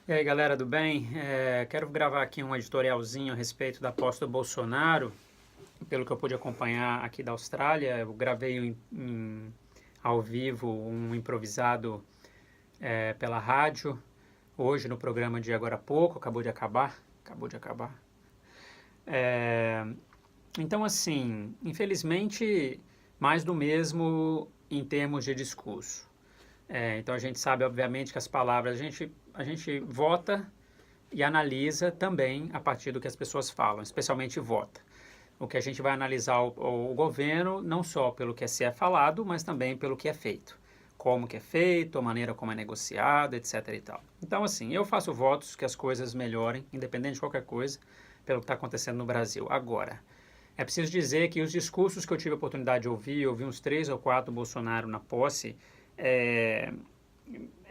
E aí, galera do bem? Quero gravar aqui um editorialzinho a respeito da posse do Bolsonaro. Pelo que eu pude acompanhar aqui da Austrália, eu gravei ao vivo um improvisado pela rádio, hoje no programa de agora há pouco, acabou de acabar. É, então, assim, infelizmente, mais do mesmo em termos de discurso. Então, a gente sabe, obviamente, que as palavras, a gente vota e analisa também a partir do que as pessoas falam, especialmente vota. O que a gente vai analisar o governo não só pelo que é falado, mas também pelo que é feito. Como que é feito, a maneira como é negociado, etc e tal. Então, assim, eu faço votos que as coisas melhorem, independente de qualquer coisa, pelo que está acontecendo no Brasil. Agora, é preciso dizer que os discursos que eu tive a oportunidade de ouvir, eu ouvi uns 3 ou 4 Bolsonaro na posse, é,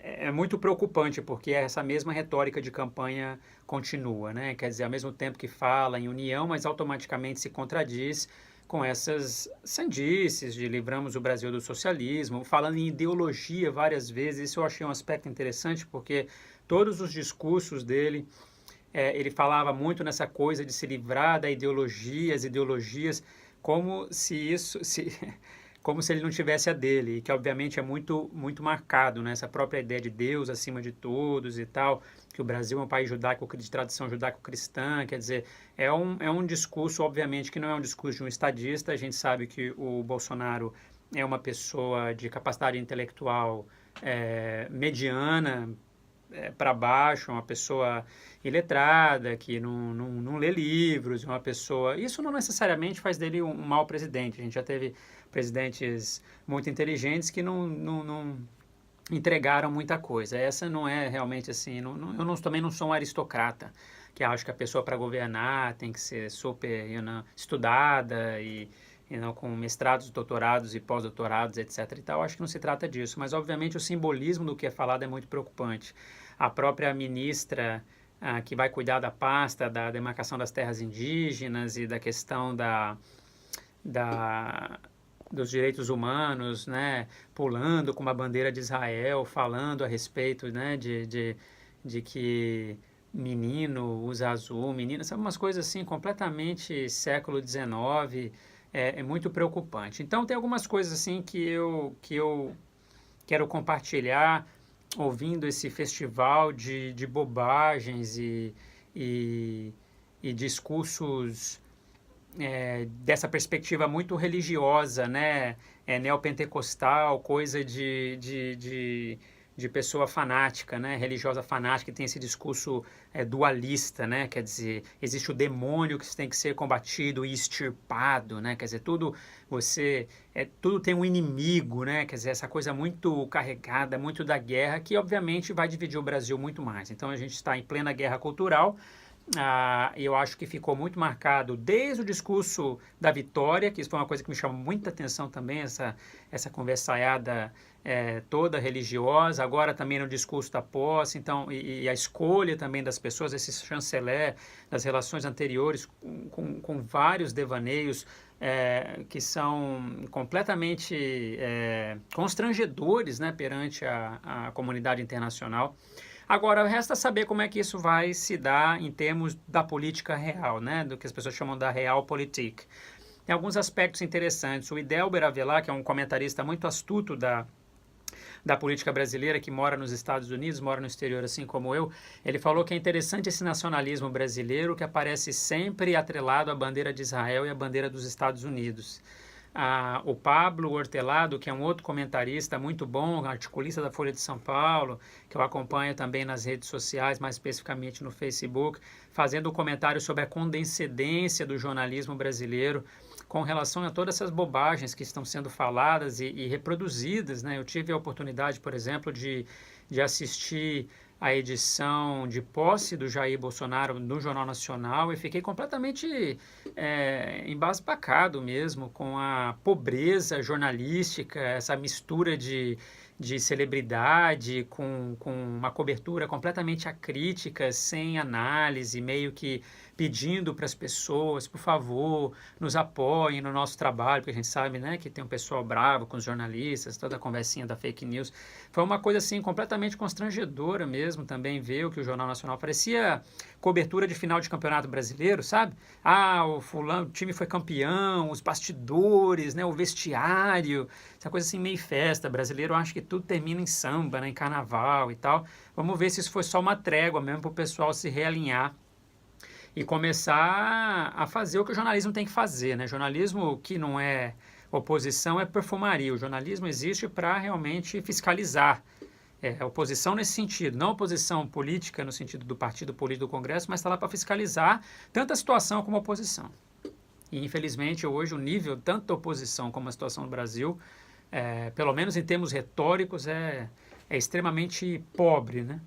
é muito preocupante, porque essa mesma retórica de campanha continua, né? Quer dizer, ao mesmo tempo que fala em união, mas automaticamente se contradiz com essas sandices de livramos o Brasil do socialismo, falando em ideologia várias vezes. Isso eu achei um aspecto interessante, porque todos os discursos dele, ele falava muito nessa coisa de se livrar da ideologia, as ideologias, como se isso, se, como se ele não tivesse a dele, e que obviamente é muito marcado, né? Essa própria ideia de Deus acima de todos e tal, que o Brasil é um país judaico de tradição judaico-cristã, quer dizer, é um discurso, obviamente, que não é um discurso de um estadista. A gente sabe que o Bolsonaro é uma pessoa de capacidade intelectual mediana, para baixo, uma pessoa iletrada, que não lê livros, uma pessoa... Isso não necessariamente faz dele um mau presidente. A gente já teve presidentes muito inteligentes que não entregaram muita coisa. Essa não é realmente assim... também não sou um aristocrata, que acho que a pessoa para governar tem que ser super estudada com mestrados, doutorados e pós-doutorados, etc. e tal. Acho que não se trata disso, mas obviamente o simbolismo do que é falado é muito preocupante. A própria ministra que vai cuidar da pasta da demarcação das terras indígenas e da questão da, dos direitos humanos, né, pulando com uma bandeira de Israel, falando a respeito, né, de que menino usa azul, menina, sabe, umas coisas assim completamente século XIX, é muito preocupante. Então tem algumas coisas assim que eu quero compartilhar ouvindo esse festival de bobagens e, e discursos dessa perspectiva muito religiosa, né? Neopentecostal, coisa de pessoa fanática, né? Religiosa fanática, que tem esse discurso dualista, né? Quer dizer, existe o demônio que tem que ser combatido e extirpado, né? Quer dizer, tudo tem um inimigo, né? Quer dizer, essa coisa muito carregada, muito da guerra, que obviamente vai dividir o Brasil muito mais. Então a gente está em plena guerra cultural. Eu acho que ficou muito marcado desde o discurso da vitória, que isso foi uma coisa que me chamou muita atenção também, essa conversaiada toda religiosa, agora também no discurso da posse, então, e a escolha também das pessoas, esse chanceler das relações anteriores, com vários devaneios que são completamente constrangedores, né, perante a comunidade internacional. Agora, resta saber como é que isso vai se dar em termos da política real, né? Do que as pessoas chamam da realpolitik. Tem alguns aspectos interessantes. O Idelber Avelar, que é um comentarista muito astuto da política brasileira, que mora nos Estados Unidos, mora no exterior assim como eu, ele falou que é interessante esse nacionalismo brasileiro que aparece sempre atrelado à bandeira de Israel e à bandeira dos Estados Unidos. O Pablo Hortelado, que é um outro comentarista muito bom, articulista da Folha de São Paulo, que eu acompanho também nas redes sociais, mais especificamente no Facebook, fazendo um comentário sobre a condescendência do jornalismo brasileiro com relação a todas essas bobagens que estão sendo faladas e reproduzidas, né? Eu tive a oportunidade, por exemplo, de assistir a edição de posse do Jair Bolsonaro no Jornal Nacional e fiquei completamente embasbacado mesmo com a pobreza jornalística, essa mistura de celebridade, com uma cobertura completamente acrítica, sem análise, meio que pedindo para as pessoas, por favor, nos apoiem no nosso trabalho, porque a gente sabe, né, que tem um pessoal bravo com os jornalistas, toda a conversinha da fake news. Foi uma coisa, assim, completamente constrangedora mesmo também ver o que o Jornal Nacional parecia cobertura de final de campeonato brasileiro, sabe? Ah, o fulano, o time foi campeão, os bastidores, né, o vestiário, essa coisa assim meio festa. Brasileiro acho que tudo termina em samba, né, em carnaval e tal. Vamos ver se isso foi só uma trégua mesmo para o pessoal se realinhar e começar a fazer o que o jornalismo tem que fazer, né? Jornalismo que não é oposição é perfumaria. O jornalismo existe para realmente fiscalizar. É oposição nesse sentido, não oposição política no sentido do partido político do Congresso, mas está lá para fiscalizar tanto a situação como a oposição. E infelizmente hoje o nível tanto da oposição como a situação do Brasil, pelo menos em termos retóricos, é extremamente pobre, né?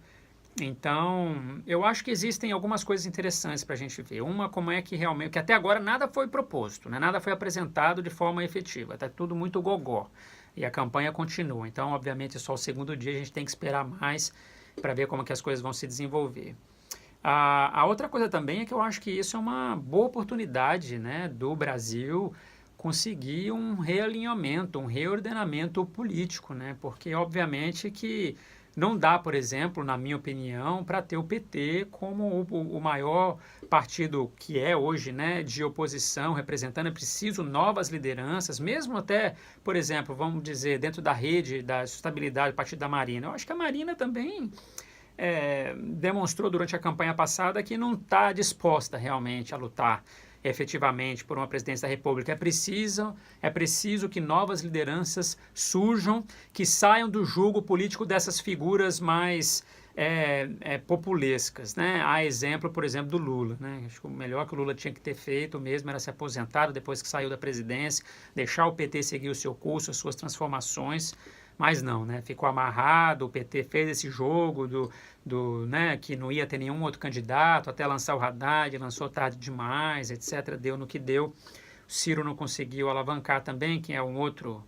Então, eu acho que existem algumas coisas interessantes para a gente ver. Uma, como é que realmente, que até agora nada foi proposto, né? Nada foi apresentado de forma efetiva, está tudo muito gogó. E a campanha continua. Então, obviamente, só o segundo dia a gente tem que esperar mais para ver como que as coisas vão se desenvolver. A outra coisa também é que eu acho que isso é uma boa oportunidade, né, do Brasil conseguir um realinhamento, um reordenamento político, né? Porque, obviamente, que não dá, por exemplo, na minha opinião, para ter o PT como o maior partido que é hoje, né, de oposição, representando. É preciso novas lideranças, mesmo até, por exemplo, vamos dizer, dentro da rede da sustentabilidade, o partido da Marina. Eu acho que a Marina também demonstrou durante a campanha passada que não está disposta realmente a lutar efetivamente por uma presidência da República. É preciso que novas lideranças surjam, que saiam do jugo político dessas figuras mais populescas, né? Há exemplo, por exemplo, do Lula, né? Acho que o melhor que o Lula tinha que ter feito mesmo era se aposentar depois que saiu da presidência, deixar o PT seguir o seu curso, as suas transformações, mas não, né? Ficou amarrado, o PT fez esse jogo né, que não ia ter nenhum outro candidato, até lançar o Haddad, lançou tarde demais, etc. Deu no que deu. O Ciro não conseguiu alavancar também, que é um outro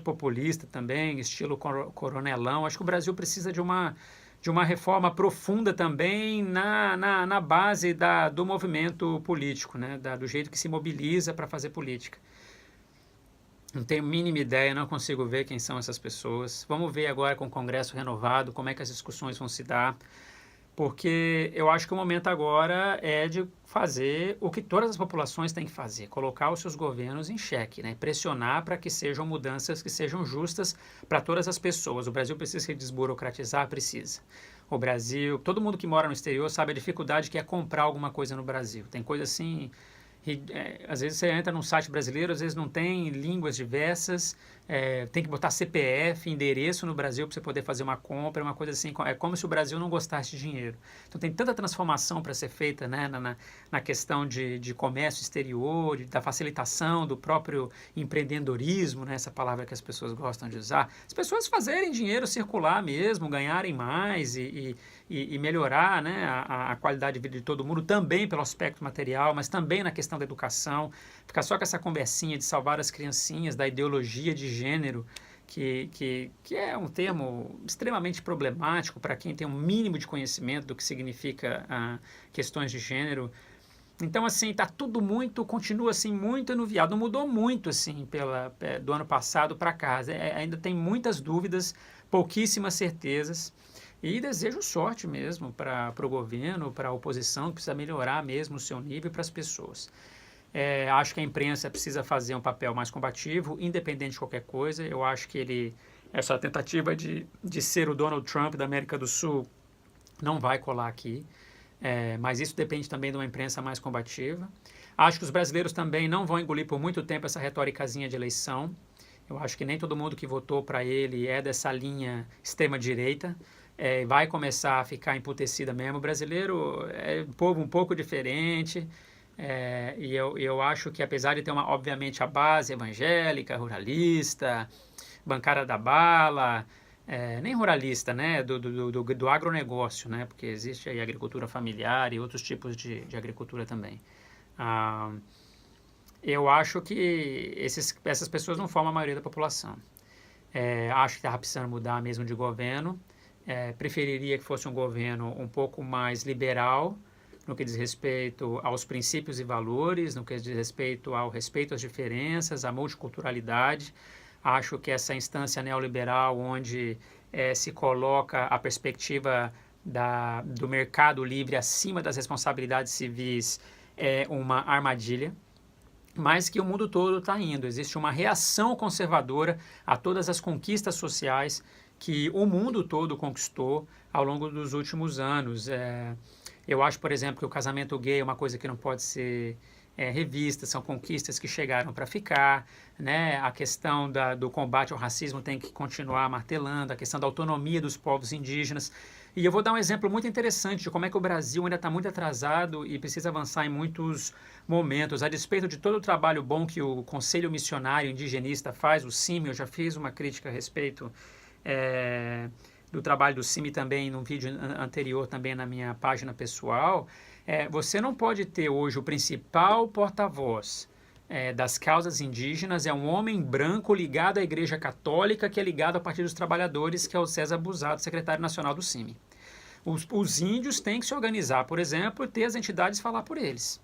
populista também, estilo coronelão. Acho que o Brasil precisa de uma reforma profunda também na base do movimento político, né, do jeito que se mobiliza para fazer política. Não tenho a mínima ideia, não consigo ver quem são essas pessoas. Vamos ver agora com o Congresso renovado como é que as discussões vão se dar, porque eu acho que o momento agora é de fazer o que todas as populações têm que fazer, colocar os seus governos em xeque, né? Pressionar para que sejam mudanças que sejam justas para todas as pessoas. O Brasil precisa se desburocratizar, precisa. O Brasil, todo mundo que mora no exterior sabe a dificuldade que é comprar alguma coisa no Brasil. Tem coisa assim. Às vezes você entra num site brasileiro, às vezes não tem línguas diversas, tem que botar CPF, endereço no Brasil para você poder fazer uma compra, uma coisa assim, é como se o Brasil não gostasse de dinheiro. Então tem tanta transformação para ser feita, né, na questão de comércio exterior, da facilitação do próprio empreendedorismo, né, essa palavra que as pessoas gostam de usar. As pessoas fazerem dinheiro circular mesmo, ganharem mais e melhorar, né, a qualidade de vida de todo mundo, também pelo aspecto material, mas também na questão da educação. Ficar só com essa conversinha de salvar as criancinhas da ideologia de gênero, que é um termo extremamente problemático para quem tem um mínimo de conhecimento do que significa questões de gênero. Então, assim, tá tudo continua assim, muito enuviado. Não mudou muito, assim, do ano passado para cá. Ainda tem muitas dúvidas, pouquíssimas certezas. E desejo sorte mesmo para o governo, para a oposição, que precisa melhorar mesmo o seu nível para as pessoas. Acho que a imprensa precisa fazer um papel mais combativo, independente de qualquer coisa. Eu acho que essa tentativa de ser o Donald Trump da América do Sul não vai colar aqui. Mas isso depende também de uma imprensa mais combativa. Acho que os brasileiros também não vão engolir por muito tempo essa retóricazinha de eleição. Eu acho que nem todo mundo que votou para ele é dessa linha extrema-direita. Vai começar a ficar emputecida mesmo. O brasileiro é um povo um pouco diferente. E eu acho que, apesar de ter, obviamente, a base evangélica, ruralista, bancária da bala, nem ruralista, né, do agronegócio, né, porque existe aí agricultura familiar e outros tipos de agricultura também. Eu acho que essas pessoas não formam a maioria da população. Acho que estava precisando mudar mesmo de governo. Preferiria que fosse um governo um pouco mais liberal, no que diz respeito aos princípios e valores, no que diz respeito ao respeito às diferenças, à multiculturalidade. Acho que essa instância neoliberal, onde se coloca a perspectiva do mercado livre acima das responsabilidades civis, é uma armadilha, mas que o mundo todo está indo. Existe uma reação conservadora a todas as conquistas sociais que o mundo todo conquistou ao longo dos últimos anos. Eu acho, por exemplo, que o casamento gay é uma coisa que não pode ser revista, são conquistas que chegaram para ficar, né? A questão do combate ao racismo tem que continuar martelando, a questão da autonomia dos povos indígenas. E eu vou dar um exemplo muito interessante de como é que o Brasil ainda está muito atrasado e precisa avançar em muitos momentos. A despeito de todo o trabalho bom que o Conselho Missionário Indigenista faz, o CIMI, eu já fiz uma crítica a respeito do trabalho do CIMI também, num vídeo anterior também na minha página pessoal. Você não pode ter hoje o principal porta-voz das causas indígenas, é um homem branco ligado à Igreja Católica, que é ligado ao Partido dos Trabalhadores, que é o César Busatto, secretário nacional do CIMI. Os índios têm que se organizar, por exemplo, e ter as entidades falar por eles.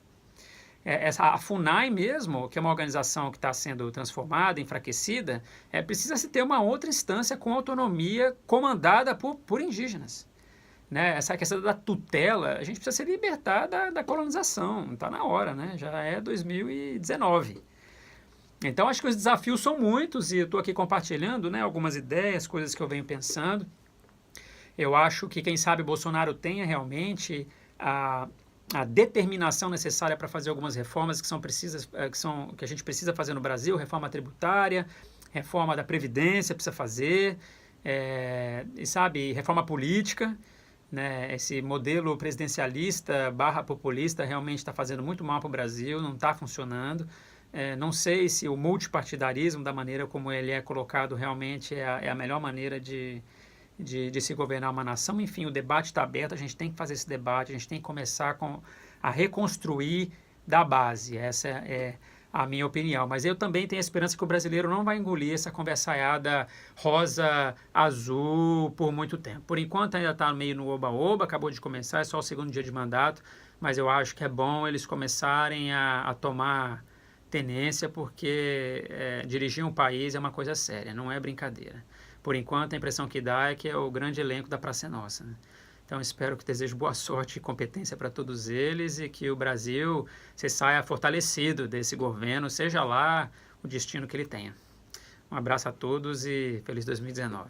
A FUNAI mesmo, que é uma organização que está sendo transformada, enfraquecida, precisa se ter uma outra instância com autonomia comandada por indígenas. Né? Essa questão da tutela, a gente precisa se libertar da colonização, está na hora, né? Já é 2019. Então, acho que os desafios são muitos e eu estou aqui compartilhando, né, algumas ideias, coisas que eu venho pensando. Eu acho que, quem sabe, Bolsonaro tenha realmente a determinação necessária para fazer algumas reformas que a gente precisa fazer no Brasil, reforma tributária, reforma da Previdência precisa fazer, e sabe, reforma política. Né, esse modelo presidencialista / populista realmente está fazendo muito mal para o Brasil, não está funcionando. Não sei se o multipartidarismo, da maneira como ele é colocado, realmente é a melhor maneira de se governar uma nação. Enfim, o debate está aberto, a gente tem que fazer esse debate, a gente tem que começar a reconstruir da base. Essa é a minha opinião. Mas eu também tenho a esperança que o brasileiro não vai engolir essa conversaiada rosa-azul por muito tempo. Por enquanto ainda está meio no oba-oba, acabou de começar, é só o segundo dia de mandato, mas eu acho que é bom eles começarem a tomar tenência, porque dirigir um país é uma coisa séria, não é brincadeira. Por enquanto, a impressão que dá é que é o grande elenco da Praça é Nossa, né? Então, espero que desejo boa sorte e competência para todos eles e que o Brasil se saia fortalecido desse governo, seja lá o destino que ele tenha. Um abraço a todos e feliz 2019.